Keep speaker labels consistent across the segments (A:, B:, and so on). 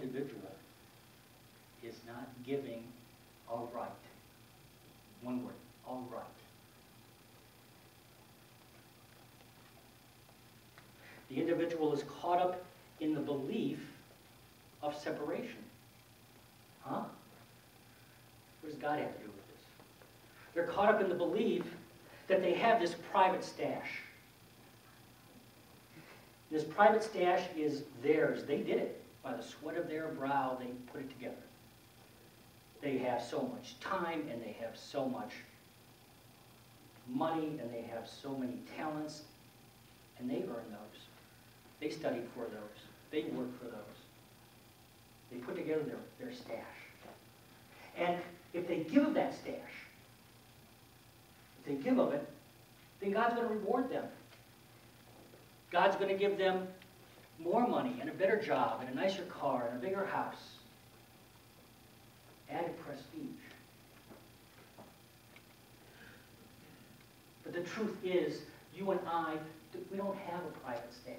A: individual is not giving all right. One word, all right. The individual is caught up in the belief of separation. Huh? What does God have to do with this? They're caught up in the belief that they have this private stash. This private stash is theirs. They did it. By the sweat of their brow, they put it together. They have so much time, and they have so much money, and they have so many talents, and they earn those. They studied for those. They worked for those. They put together their stash. And if they give of that stash, if they give of it, then God's going to reward them. God's going to give them more money and a better job and a nicer car and a bigger house. Added prestige. But the truth is, you and I, we don't have a private stash.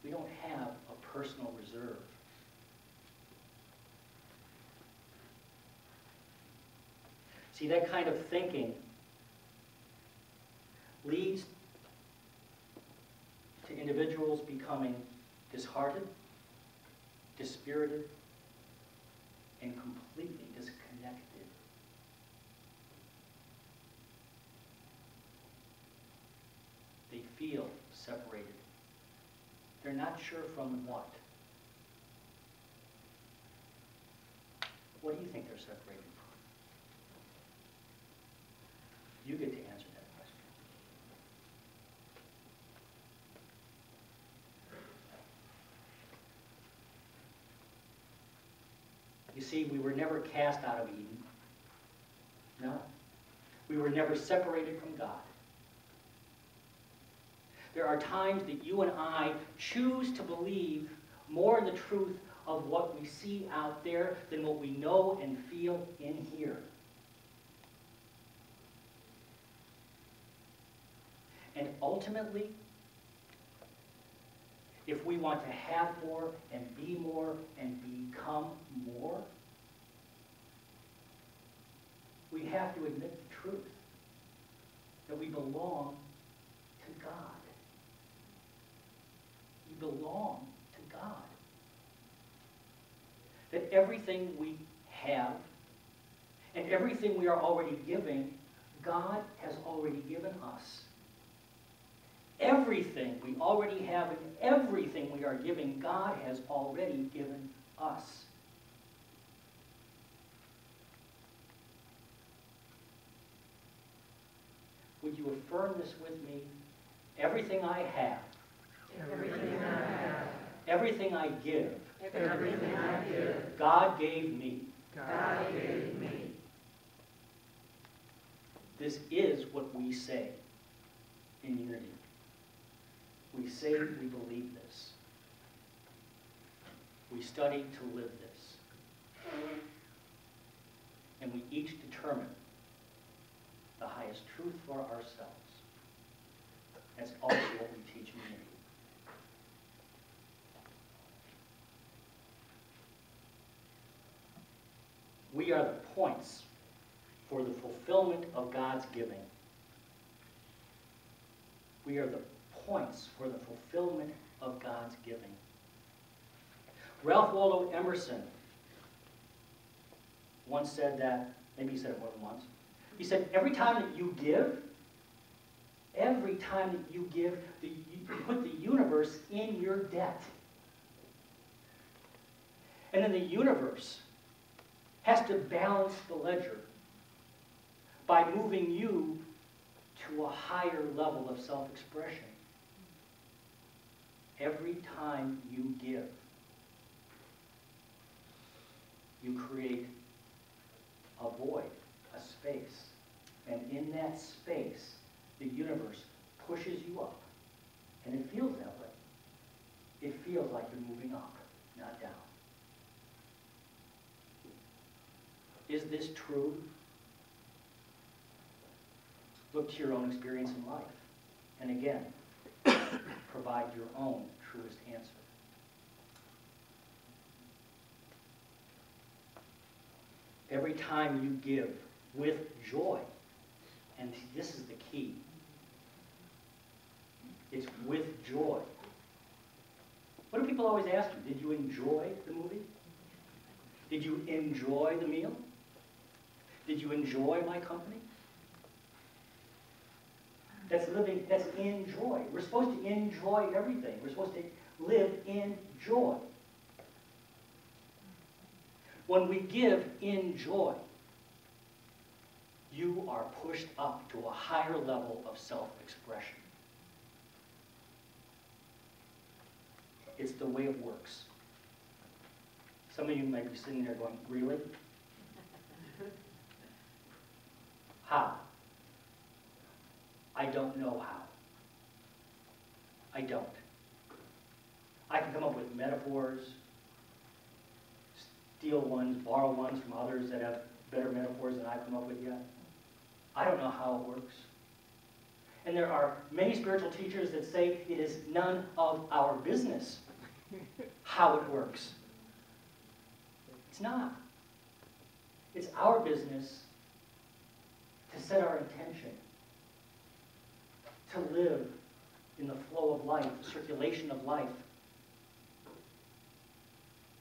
A: We don't have a personal reserve. See, that kind of thinking leads to individuals becoming disheartened, dispirited, and completely disconnected. They feel separated. They're not sure from what. What do you think they're separated from? You get to answer that question. You see, we were never cast out of Eden. No. We were never separated from God. There are times that you and I choose to believe more in the truth of what we see out there than what we know and feel in here. And ultimately, if we want to have more and be more and become more, we have to admit the truth, that we belong to God. We belong to God. That everything we have and everything we are already giving, God has already given us. Everything we already have and everything we are giving, God has already given us. Would you affirm this with me? Everything I have.
B: Everything I have.
A: Everything I give.
B: Everything I give.
A: God gave me.
B: God gave me.
A: This is what we say in unity. We say we believe this. We study to live this. And we each determine the highest truth for ourselves. That's also what we teach in unity. We are the points for the fulfillment of God's giving. We are the points for the fulfillment of God's giving. Ralph Waldo Emerson once said that, maybe he said it more than once. He said, every time that you give, you put the universe in your debt. And then the universe has to balance the ledger by moving you to a higher level of self-expression. Every time you give, you create a void, a space. And in that space, the universe pushes you up. And it feels that way. It feels like you're moving up, not down. Is this true? Look to your own experience in life. And again, provide your own truth. truest answer. Every time you give with joy, and this is the key, it's with joy. What do people always ask you? Did you enjoy the movie? Did you enjoy the meal? Did you enjoy my company? That's living, that's in joy. We're supposed to enjoy everything. We're supposed to live in joy. When we give in joy, you are pushed up to a higher level of self-expression. It's the way it works. Some of you might be sitting there going, really? How? I don't know how. I don't. I can come up with metaphors, steal ones, borrow ones from others that have better metaphors than I've come up with yet. I don't know how it works. And there are many spiritual teachers that say it is none of our business how it works. It's not. It's our business to set our intention, to live in the flow of life, the circulation of life,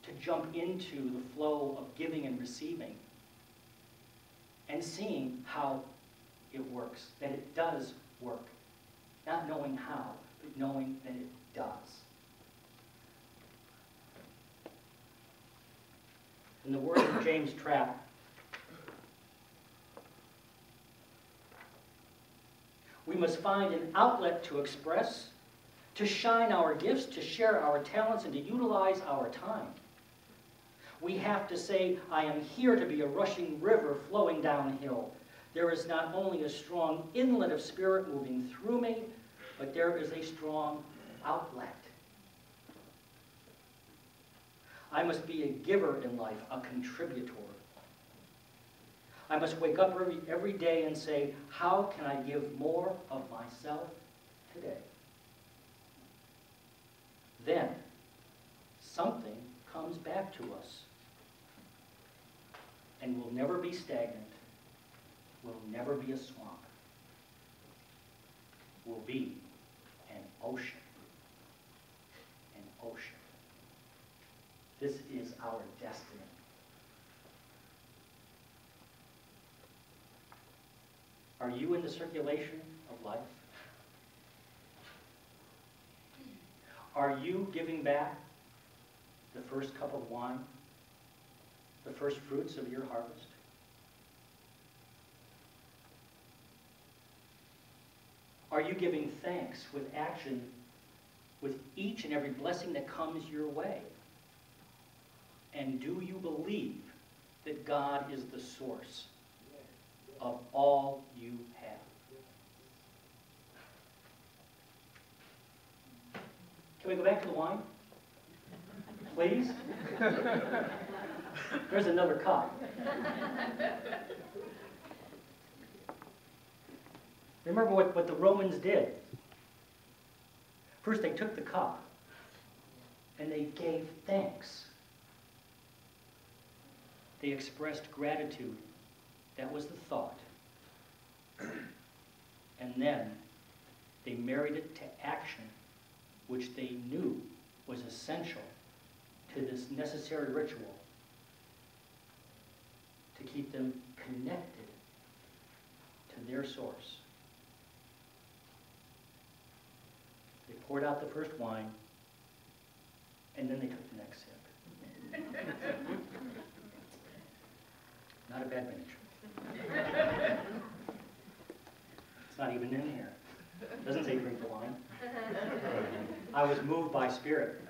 A: to jump into the flow of giving and receiving, and seeing how it works, that it does work. Not knowing how, but knowing that it does. In the words of James Trapp, we must find an outlet to express, to shine our gifts, to share our talents, and to utilize our time. We have to say, I am here to be a rushing river flowing downhill. There is not only a strong inlet of spirit moving through me, but there is a strong outlet. I must be a giver in life, a contributor. I must wake up every day and say, how can I give more of myself today? Then, something comes back to us. And will never be stagnant, will never be a swamp, will be an ocean. An ocean. This is our destiny. Are you in the circulation of life? Are you giving back the first cup of wine? The first fruits of your harvest? Are you giving thanks with action with each and every blessing that comes your way? And do you believe that God is the source of all you have? Can we go back to the wine? Please? There's another cup. Remember what the Romans did. First they took the cup and they gave thanks. They expressed gratitude. That was the thought. And then they married it to action, which they knew was essential to this necessary ritual to keep them connected to their source. They poured out the first wine, and then they took the next sip. Not a bad miniature. It's not even in here. It doesn't say drink the wine. I was moved by spirit.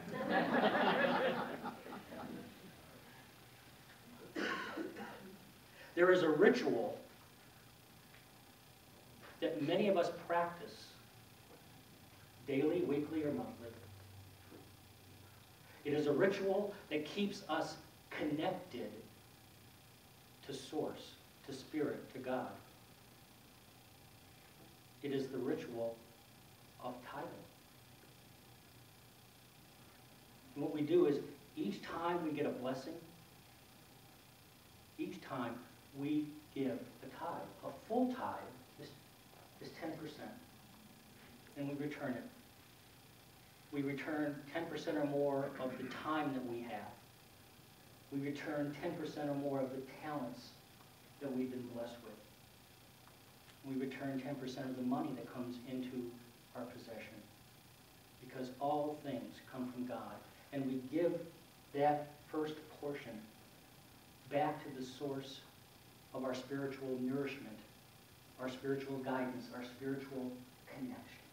A: There is a ritual that many of us practice daily, weekly, or monthly. It is a ritual that keeps us connected to Source, to Spirit, to God. It is the ritual of tithing. And what we do is, each time we get a blessing, each time we give a tithe. A full tithe is 10%. And we return it. We return 10% or more of the time that we have. We return 10% or more of the talents that we've been blessed with. We return 10% of the money that comes into our possession. Because all things come from God. And we give that first portion back to the source of our spiritual nourishment, our spiritual guidance, our spiritual connection.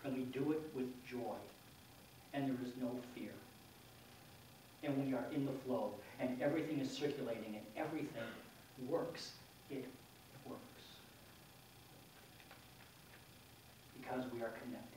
A: And we do it with joy. And there is no fear. And we are in the flow. And everything is circulating. And everything works. It works. Because we are connected.